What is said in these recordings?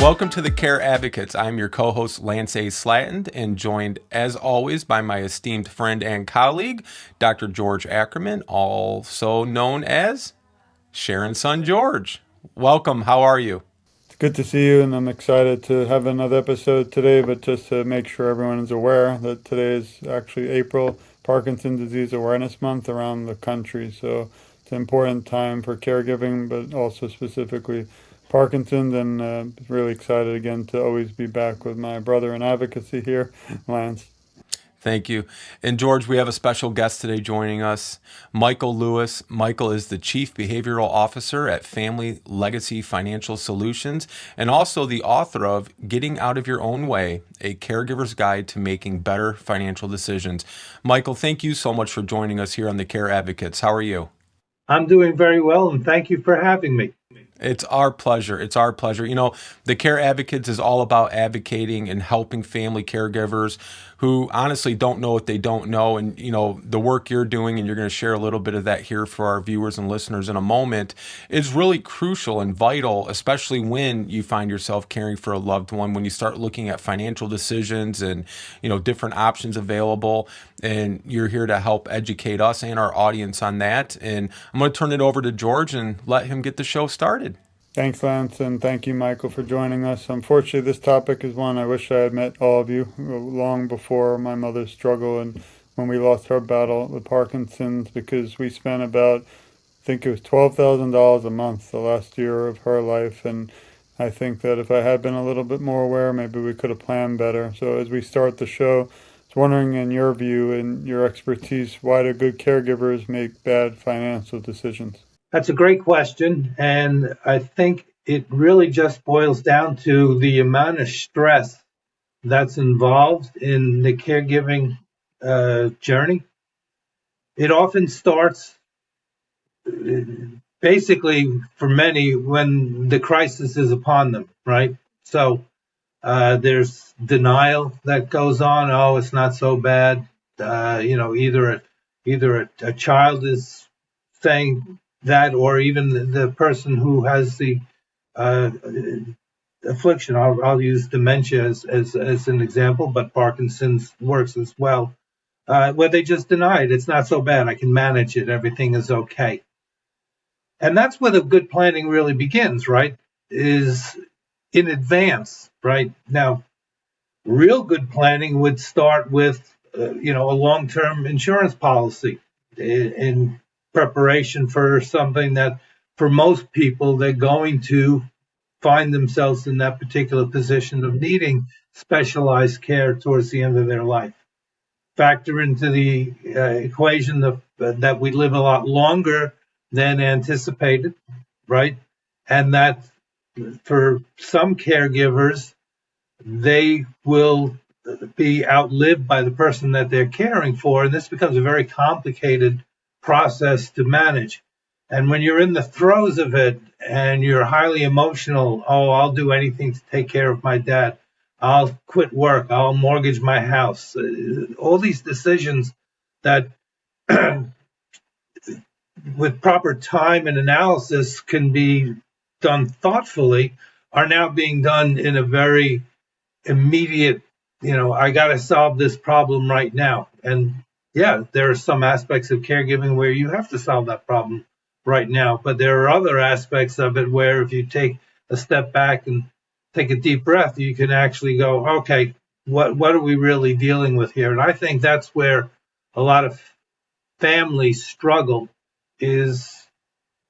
Welcome to the Care Advocates. I'm your co-host Lance A. Slatton, and joined as always by my esteemed friend and colleague, Dr. George Ackerman, also known as Sharon's son George. Welcome. How are you? It's good to see you, and I'm excited to have another episode today, but just to make sure everyone is aware that today is actually April Parkinson's Disease Awareness Month around the country. So it's an important time for caregiving, but also specifically Parkinson's, and really excited again to always be back with my brother in advocacy here, Lance. Thank you. And George, we have a special guest today joining us, Michael Lewis. Michael is the Chief Behavioral Officer at Family Legacy Financial Solutions and also the author of Getting Out of Your Own Way, a Caregiver's Guide to Making Better Financial Decisions. Michael, thank you so much for joining us here on the Care Advocates. How are you? I'm doing very well, and thank you for having me. It's our pleasure. It's our pleasure. You know, the Care Advocates is all about advocating and helping family caregivers who honestly don't know what they don't know. And, you know, the work you're doing, and you're going to share a little bit of that here for our viewers and listeners in a moment, is really crucial and vital, especially when you find yourself caring for a loved one, when you start looking at financial decisions and, you know, different options available. And you're here to help educate us and our audience on that. And I'm going to turn it over to George and let him get the show started. Thanks, Lance, and thank you, Michael, for joining us. Unfortunately, this topic is one I wish I had met all of you long before my mother's struggle and when we lost her battle with Parkinson's, because we spent about, I think it was $12,000 a month the last year of her life. And I think that if I had been a little bit more aware, maybe we could have planned better. So as we start the show, I was wondering, in your view and your expertise, why do good caregivers make bad financial decisions? That's a great question, and I think it really just boils down to the amount of stress that's involved in the caregiving journey. It often starts, basically, for many, when the crisis is upon them, right? So there's denial that goes on. Oh, it's not so bad. Either a child is saying that, or even the person who has the affliction. I'll use dementia as an example, but Parkinson's works as well, where they just deny it. It's not so bad. I can manage it. Everything is okay. And that's where the good planning really begins, right? Is in advance, right? Now, real good planning would start with, a long-term insurance policy in preparation for something that, for most people, they're going to find themselves in that particular position of needing specialized care towards the end of their life. Factor into the equation that we live a lot longer than anticipated, right? And that for some caregivers, they will be outlived by the person that they're caring for, and this becomes a very complicated process to manage. And when you're in the throes of it and you're highly emotional, oh, I'll do anything to take care of my dad. I'll quit work. I'll mortgage my house. All these decisions that with proper time and analysis can be done thoughtfully are now being done in a very immediate, I got to solve this problem right now. And yeah, there are some aspects of caregiving where you have to solve that problem right now. But there are other aspects of it where if you take a step back and take a deep breath, you can actually go, okay, what are we really dealing with here? And I think that's where a lot of families struggle, is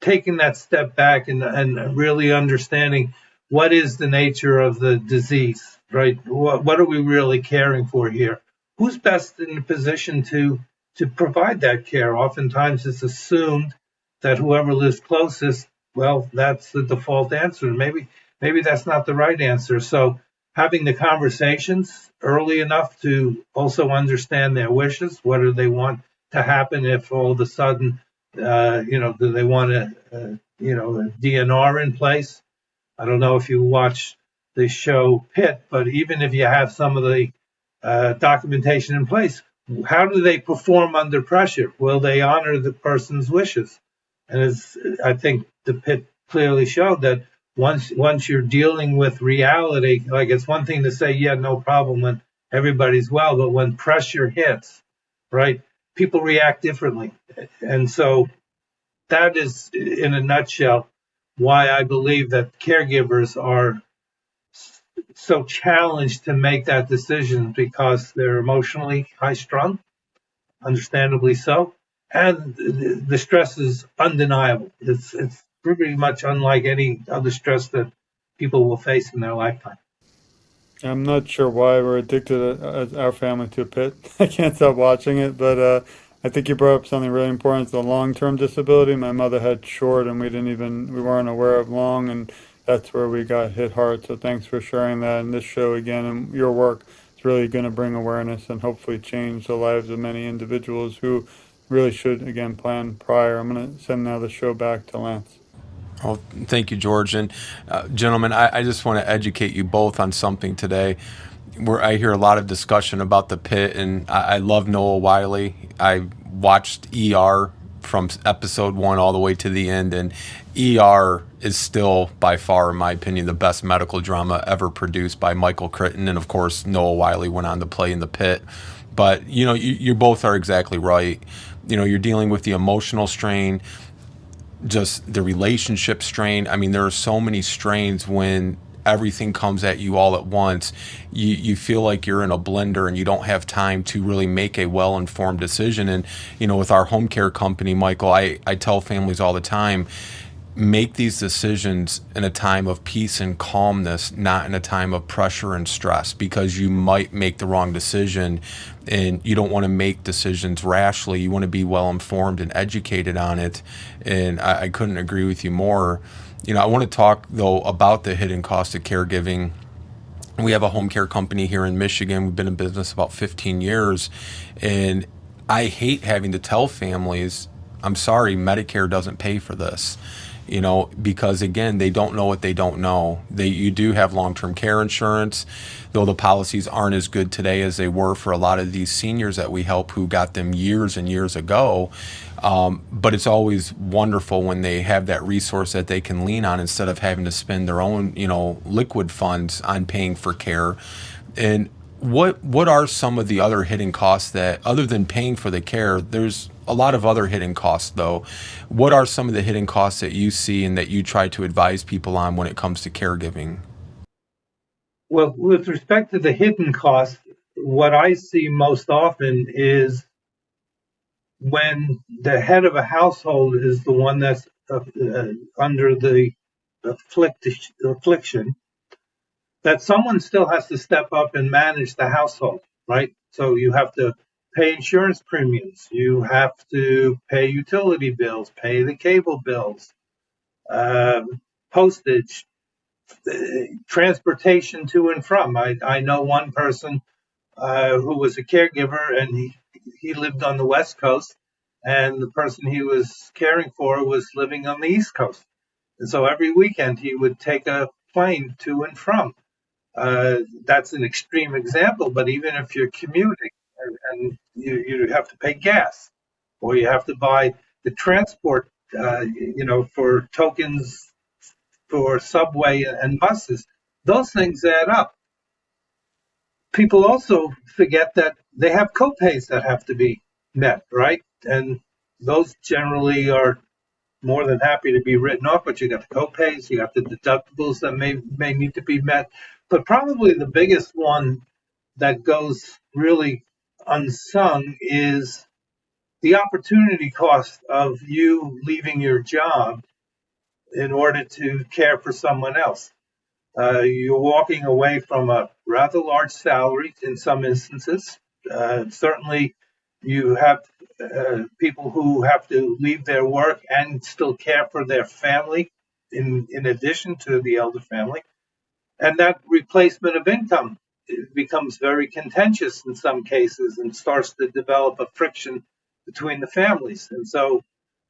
taking that step back and really understanding what is the nature of the disease, right? What are we really caring for here? Who's best in the position to provide that care? Oftentimes it's assumed that whoever lives closest, well, that's the default answer. Maybe that's not the right answer. So having the conversations early enough to also understand their wishes. What do they want to happen if all of a sudden, do they want a DNR in place? I don't know if you watch the show Pitt, but even if you have some of the documentation in place, how do they perform under pressure? Will they honor the person's wishes? And as I think the Pitt clearly showed, that once you're dealing with reality, like it's one thing to say, yeah, no problem when everybody's well, but when pressure hits, right, people react differently. And so that is, in a nutshell, why I believe that caregivers are so challenged to make that decision because they're emotionally high strung, understandably so, and the stress is undeniable. It's pretty much unlike any other stress that people will face in their lifetime. I'm not sure why we're addicted as our family to a pit. I can't stop watching it, but I think you brought up something really important. It's the long-term disability. My mother had short, and we weren't aware of long, and that's where we got hit hard. So thanks for sharing that. And this show again, and your work is really going to bring awareness and hopefully change the lives of many individuals who really should again plan prior. I'm going to send now the show back to Lance. Oh, thank you, George. And gentlemen, I just want to educate you both on something today. Where I hear a lot of discussion about the pit, and I love Noah Wiley. I watched ER from episode 1 all the way to the end, and ER is still by far, in my opinion, the best medical drama ever produced by Michael Crichton. And of course, Noah Wiley went on to play in the pit. But you both are exactly right. You're dealing with the emotional strain, just the relationship strain. I mean, there are so many strains when everything comes at you all at once. You feel like you're in a blender and you don't have time to really make a well-informed decision. And, with our home care company, Michael, I tell families all the time, make these decisions in a time of peace and calmness, not in a time of pressure and stress, because you might make the wrong decision and you don't want to make decisions rashly. You want to be well informed and educated on it. And I couldn't agree with you more. I want to talk, though, about the hidden cost of caregiving. We have a home care company here in Michigan. We've been in business about 15 years. And I hate having to tell families, I'm sorry, Medicare doesn't pay for this. Because again, they don't know what they don't know. You do have long-term care insurance, though the policies aren't as good today as they were for a lot of these seniors that we help who got them years and years ago. But it's always wonderful when they have that resource that they can lean on instead of having to spend their own, liquid funds on paying for care. And what are some of the other hidden costs that, other than paying for the care, there's a lot of other hidden costs, though. What are some of the hidden costs that you see and that you try to advise people on when it comes to caregiving? Well, with respect to the hidden cost, what I see most often is when the head of a household is the one that's under the affliction, that someone still has to step up and manage the household, right? So you have to pay insurance premiums, you have to pay utility bills, pay the cable bills, postage, transportation to and from. I know one person who was a caregiver, and he lived on the West Coast, and the person he was caring for was living on the East Coast. And so every weekend he would take a plane to and from. That's an extreme example, but even if you're commuting and you have to pay gas or you have to buy the transport, for tokens for subway and buses, those things add up. People also forget that they have copays that have to be met, right? And those generally are more than happy to be written off, but you got the copays, you got the deductibles that may need to be met. But probably the biggest one that goes really unsung is the opportunity cost of you leaving your job in order to care for someone else. You're walking away from a rather large salary in some instances. Certainly, you have people who have to leave their work and still care for their family in addition to the elder family. And that replacement of income becomes very contentious in some cases and starts to develop a friction between the families. And so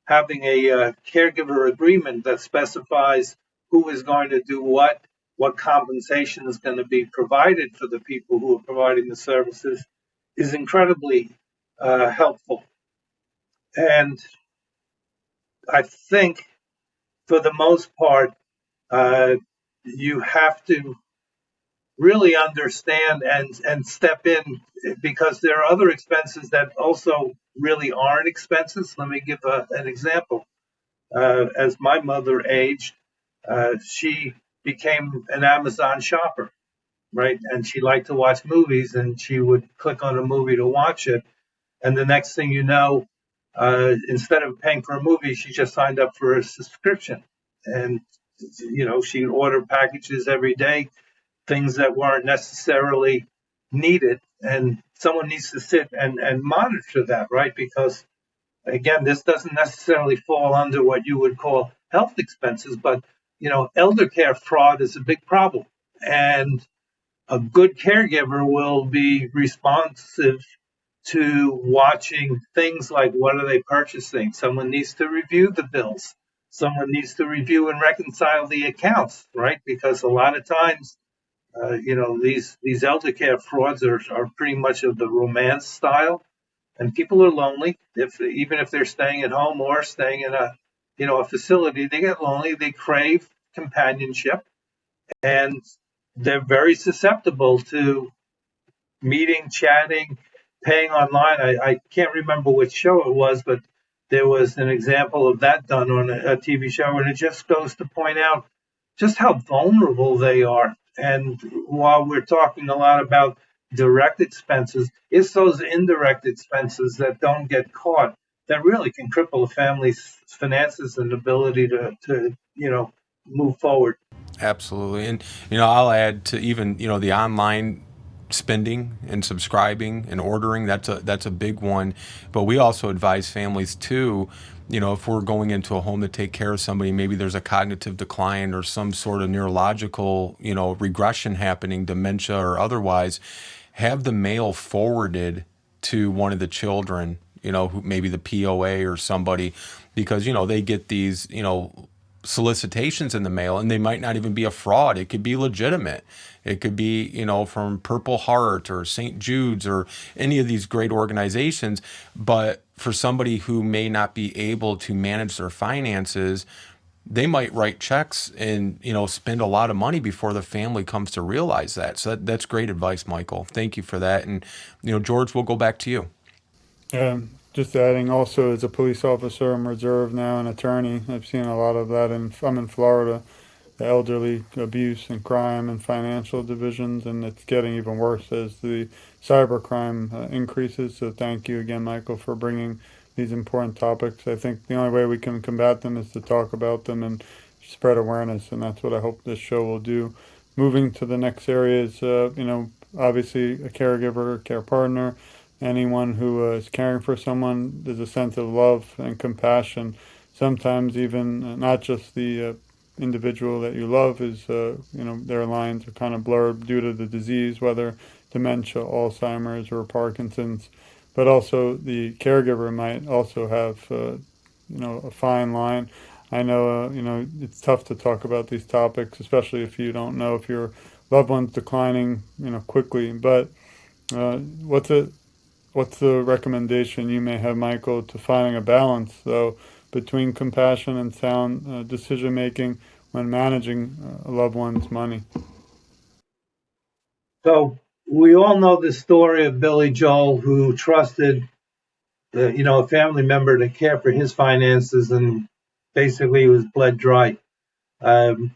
having a caregiver agreement that specifies who is going to do what compensation is going to be provided for the people who are providing the services is incredibly helpful. And I think for the most part, You have to really understand and step in, because there are other expenses that also really aren't expenses. Let me give an example. As my mother aged, she became an Amazon shopper, right? And she liked to watch movies, and she would click on a movie to watch it. And the next thing you know, instead of paying for a movie, she just signed up for a subscription. And, she'd order packages every day, things that weren't necessarily needed. And someone needs to sit and monitor that, right? Because, again, this doesn't necessarily fall under what you would call health expenses, but, elder care fraud is a big problem. And a good caregiver will be responsive to watching things like, what are they purchasing? Someone needs to review the bills. Someone needs to review and reconcile the accounts, right? Because a lot of times, these elder care frauds are pretty much of the romance style, and people are lonely. Even if they're staying at home or staying in a facility, they get lonely. They crave companionship, and they're very susceptible to meeting, chatting, paying online. I can't remember which show it was, but there was an example of that done on a TV show, and it just goes to point out just how vulnerable they are. And while we're talking a lot about direct expenses, it's those indirect expenses that don't get caught that really can cripple a family's finances and ability to move forward. Absolutely. And, I'll add to even, the online spending and subscribing and ordering. That's a big one. But we also advise families too, if we're going into a home to take care of somebody, maybe there's a cognitive decline or some sort of neurological, regression happening, dementia or otherwise, have the mail forwarded to one of the children, who maybe the POA or somebody, because, they get these, solicitations in the mail, and they might not even be a fraud. It could be legitimate. It could be, from Purple Heart or St. Jude's or any of these great organizations. But for somebody who may not be able to manage their finances, they might write checks and, spend a lot of money before the family comes to realize that. So that's great advice, Michael. Thank you for that. And, George, we'll go back to you. Just adding, also as a police officer, I'm reserve now, an attorney. I've seen a lot of that, and I'm in Florida, the elderly abuse and crime and financial divisions, and it's getting even worse as the cybercrime increases. So thank you again, Michael, for bringing these important topics. I think the only way we can combat them is to talk about them and spread awareness, and that's what I hope this show will do. Moving to the next area is, obviously a caregiver, a care partner, anyone who is caring for someone. There's a sense of love and compassion. Sometimes even not just the individual that you love is, their lines are kind of blurred due to the disease, whether dementia, Alzheimer's, or Parkinson's. But also the caregiver might also have, a fine line. I know, it's tough to talk about these topics, especially if you don't know if your loved one's declining, quickly. But what's the recommendation you may have, Michael, to finding a balance, though, between compassion and sound decision making when managing a loved one's money? So we all know the story of Billy Joel, who trusted a family member to care for his finances, and basically he was bled dry. Um,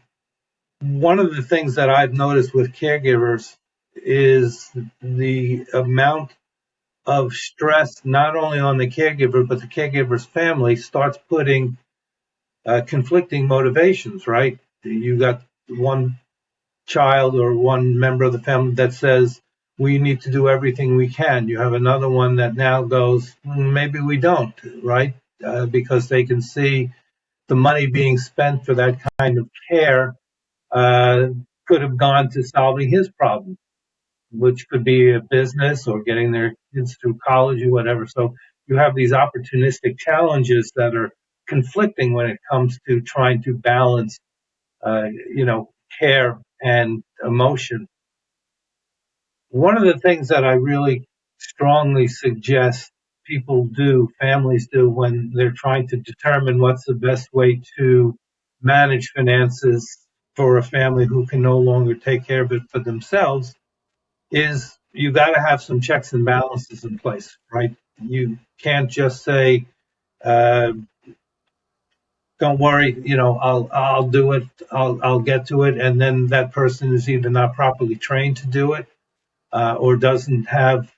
One of the things that I've noticed with caregivers is the amount of stress, not only on the caregiver, but the caregiver's family starts putting conflicting motivations, right? You got one child or one member of the family that says, we need to do everything we can. You have another one that now goes, maybe we don't, right? Because they can see the money being spent for that kind of care uh, could have gone to solving his problem, which could be a business or getting their kids through college or whatever. So you have these opportunistic challenges that are conflicting when it comes to trying to balance, care and emotion. One of the things that I really strongly suggest people do, families do, when they're trying to determine what's the best way to manage finances for a family who can no longer take care of it for themselves is you got to have some checks and balances in place, right? You can't just say, uh, "Don't worry, I'll do it. I'll get to it," and then that person is either not properly trained to do it, or doesn't have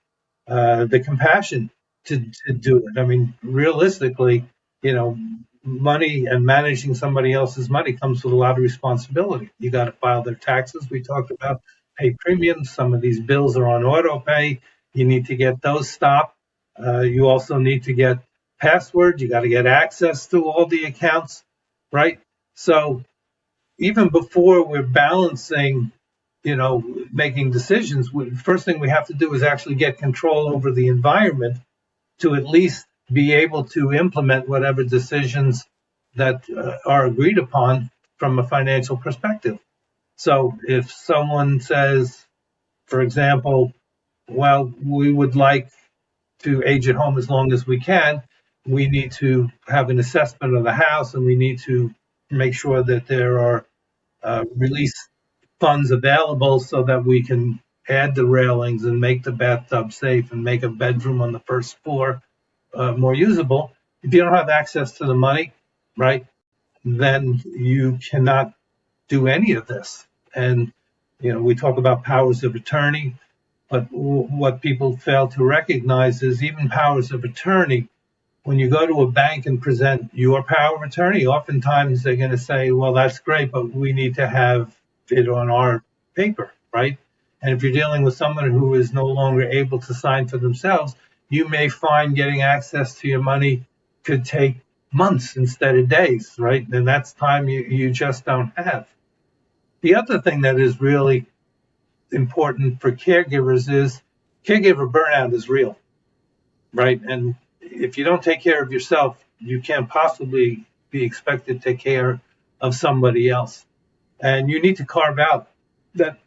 the compassion to do it. I mean, realistically, you know, money and managing somebody else's money comes with a lot of responsibility. You got to file their taxes. We talked about pay premiums. Some of these bills are on auto pay. You need to get those stopped. You also need to get passwords. You got to get access to all the accounts, right? So even before we're balancing, making decisions, first thing we have to do is actually get control over the environment to at least be able to implement whatever decisions that are agreed upon from a financial perspective. So if someone says, for example, well, we would like to age at home as long as we can, we need to have an assessment of the house and we need to make sure that there are release funds available so that we can add the railings and make the bathtub safe and make a bedroom on the first floor more usable. If you don't have access to the money, right, then you cannot do any of this. And, we talk about powers of attorney, but what people fail to recognize is even powers of attorney, when you go to a bank and present your power of attorney, oftentimes they're going to say, well, that's great, but we need to have it on our paper, right? And if you're dealing with someone who is no longer able to sign for themselves, you may find getting access to your money could take months instead of days, right? And that's time you just don't have. The other thing that is really important for caregivers is caregiver burnout is real, right? And if you don't take care of yourself, you can't possibly be expected to take care of somebody else. And you need to carve out that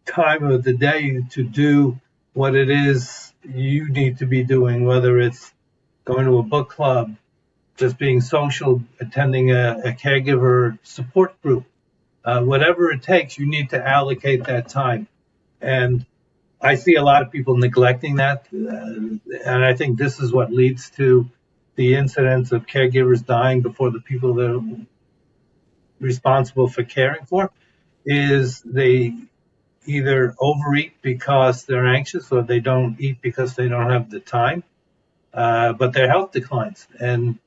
time of the day to do what it is you need to be doing, whether it's going to a book club, just being social, attending a caregiver support group, whatever it takes, you need to allocate that time. And I see a lot of people neglecting that. And I think this is what leads to the incidence of caregivers dying before the people that are responsible for caring for, is they either overeat because they're anxious or they don't eat because they don't have the time, but their health declines. And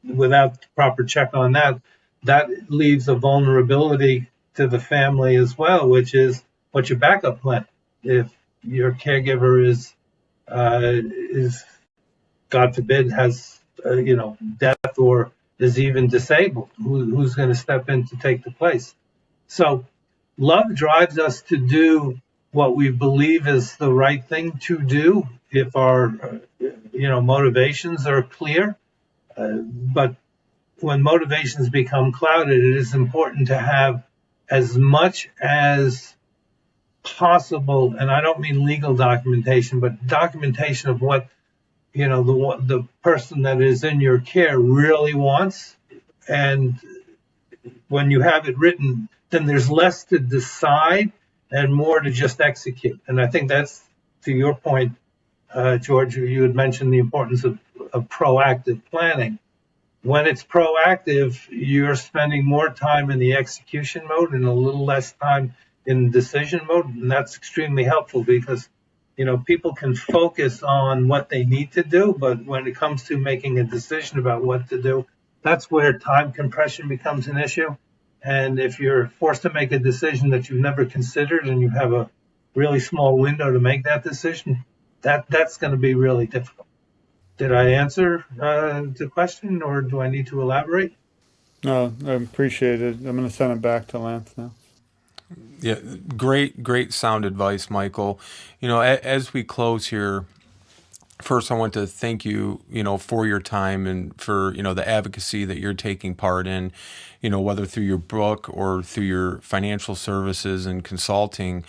without proper check on that, that leaves a vulnerability to the family as well, which is what's your backup plan if your caregiver is God forbid has death or is even disabled? Who's going to step in to take the place? So love drives us to do what we believe is the right thing to do if our motivations are clear. But when motivations become clouded, it is important to have as much as possible, and I don't mean legal documentation, but documentation of what the person that is in your care really wants. And when you have it written, then there's less to decide and more to just execute. And I think that's, to your point, George, you had mentioned the importance of proactive planning. When it's proactive, you're spending more time in the execution mode and a little less time in decision mode. And that's extremely helpful because, people can focus on what they need to do. But when it comes to making a decision about what to do, that's where time compression becomes an issue. And if you're forced to make a decision that you've never considered and you have a really small window to make that decision, that's going to be really difficult. Did I answer the question, or do I need to elaborate? No, I appreciate it. I'm going to send it back to Lance now. Yeah, great sound advice, Michael. As we close here, first I want to thank you, for your time and for, the advocacy that you're taking part in, whether through your book or through your financial services and consulting.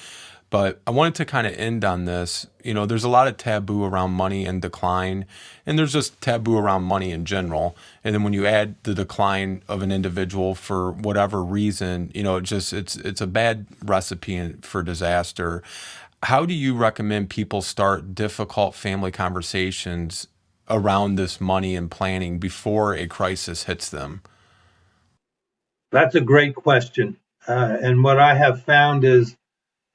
But I wanted to kind of end on this. There's a lot of taboo around money and decline, and there's just taboo around money in general. And then when you add the decline of an individual for whatever reason, it's a bad recipe for disaster. How do you recommend people start difficult family conversations around this money and planning before a crisis hits them? That's a great question. And what I have found is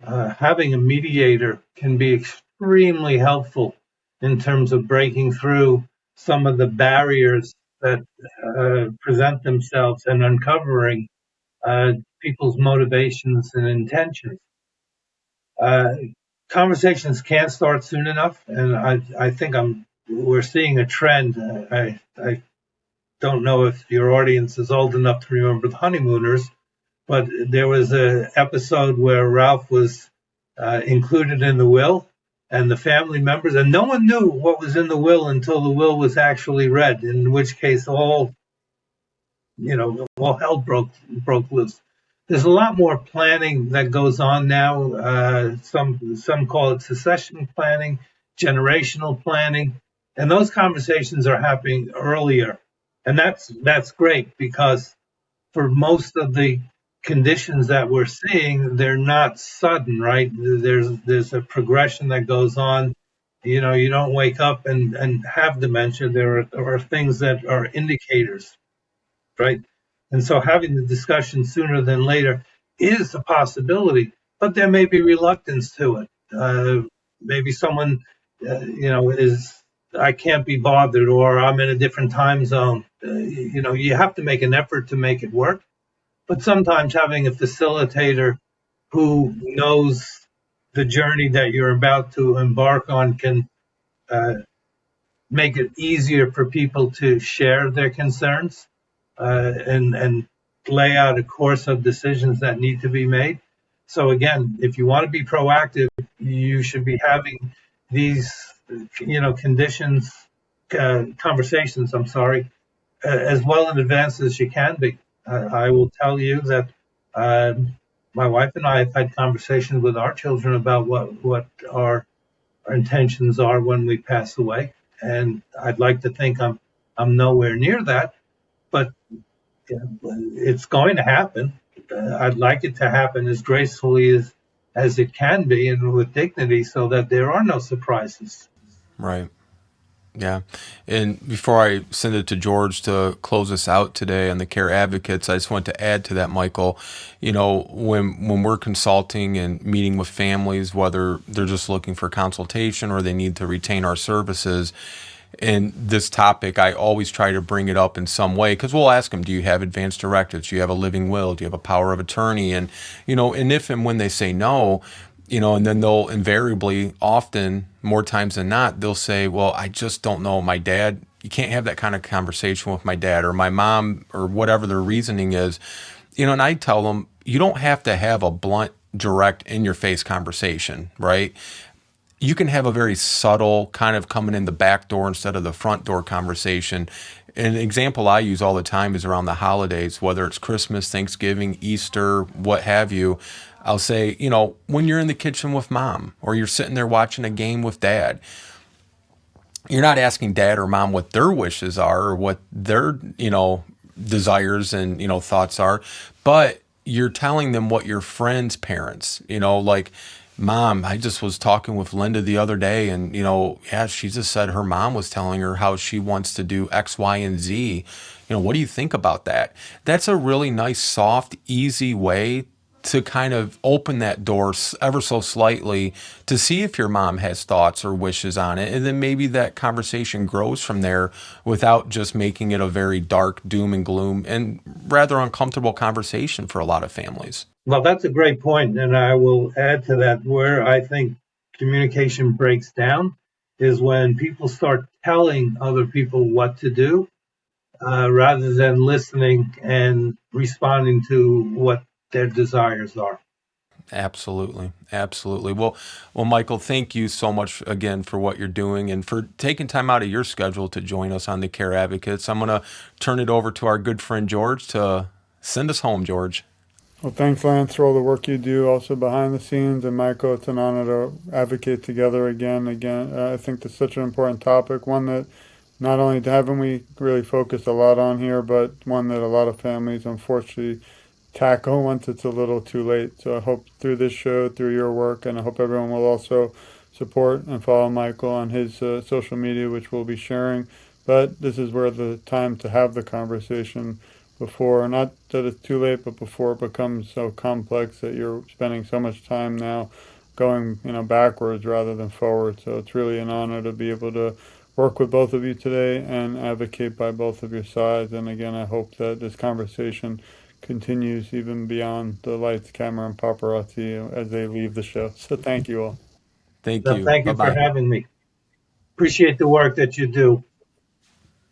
having a mediator can be extremely helpful in terms of breaking through some of the barriers that present themselves and uncovering people's motivations and intentions. Uh, Conversations can't start soon enough, and I think we're seeing a trend. I don't know if your audience is old enough to remember the Honeymooners, but there was an episode where Ralph was included in the will, and the family members, and no one knew what was in the will until the will was actually read, in which case all hell broke loose. There's a lot more planning that goes on now. Some call it succession planning, generational planning, and those conversations are happening earlier, and that's great because for most of the conditions that we're seeing, they're not sudden, right? There's a progression that goes on. You don't wake up and have dementia. There are things that are indicators, right? And so having the discussion sooner than later is a possibility, but there may be reluctance to it. Maybe someone, is, I can't be bothered, or I'm in a different time zone. You have to make an effort to make it work. But sometimes having a facilitator who knows the journey that you're about to embark on can make it easier for people to share their concerns and lay out a course of decisions that need to be made. So again, if you want to be proactive, you should be having these, conditions, conversations, as well in advance as you can be. I will tell you that my wife and I have had conversations with our children about what our intentions are when we pass away, and I'd like to think I'm nowhere near that, but it's going to happen. I'd like it to happen as gracefully as it can be and with dignity, so that there are no surprises. Right. Yeah. And before I send it to George to close us out today on the care advocates, I just want to add to that, Michael, when we're consulting and meeting with families, whether they're just looking for consultation or they need to retain our services, and this topic, I always try to bring it up in some way, because we'll ask them, do you have advance directives? Do you have a living will? Do you have a power of attorney? And, and if and when they say no, and then they'll invariably, often, more times than not, they'll say, well, I just don't know. My dad, you can't have that kind of conversation with my dad or my mom, or whatever their reasoning is. And I tell them, you don't have to have a blunt, direct, in your face conversation, right? You can have a very subtle kind of coming in the back door instead of the front door conversation. An example I use all the time is around the holidays, whether it's Christmas, Thanksgiving, Easter, what have you. I'll say, when you're in the kitchen with mom or you're sitting there watching a game with dad, you're not asking dad or mom what their wishes are or what their, desires and, thoughts are, but you're telling them what your friend's parents, like, Mom, I just was talking with Linda the other day, and, she just said her mom was telling her how she wants to do X, Y, and Z. What do you think about that? That's a really nice, soft, easy way to kind of open that door ever so slightly to see if your mom has thoughts or wishes on it. And then maybe that conversation grows from there without just making it a very dark doom and gloom and rather uncomfortable conversation for a lot of families. Well, that's a great point, and I will add to that where I think communication breaks down is when people start telling other people what to do rather than listening and responding to what their desires are. Absolutely. Absolutely. Well, Michael, thank you so much again for what you're doing and for taking time out of your schedule to join us on the Care Advocates. I'm going to turn it over to our good friend George to send us home, George. Well, thanks, Lance, for all the work you do also behind the scenes. And Michael, it's an honor to advocate together again. I think that's such an important topic, one that not only haven't we really focused a lot on here, but one that a lot of families unfortunately tackle once it's a little too late. So I hope through this show, through your work, and I hope everyone will also support and follow Michael on his social media, which we'll be sharing. But this is where the time to have the conversation before, not that it's too late, but before it becomes so complex that you're spending so much time now going, backwards rather than forward. So it's really an honor to be able to work with both of you today and advocate by both of your sides. And again, I hope that this conversation continues even beyond the lights, camera, and paparazzi as they leave the show. So thank you all. Thank So you. thank Bye you for bye. having me. Appreciate the work that you do,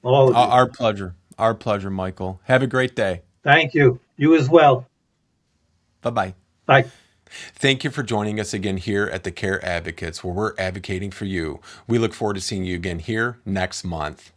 all of you. Our pleasure. Our pleasure, Michael. Have a great day. Thank you. You as well. Bye bye. Bye. Thank you for joining us again here at the Care Advocates, where we're advocating for you. We look forward to seeing you again here next month.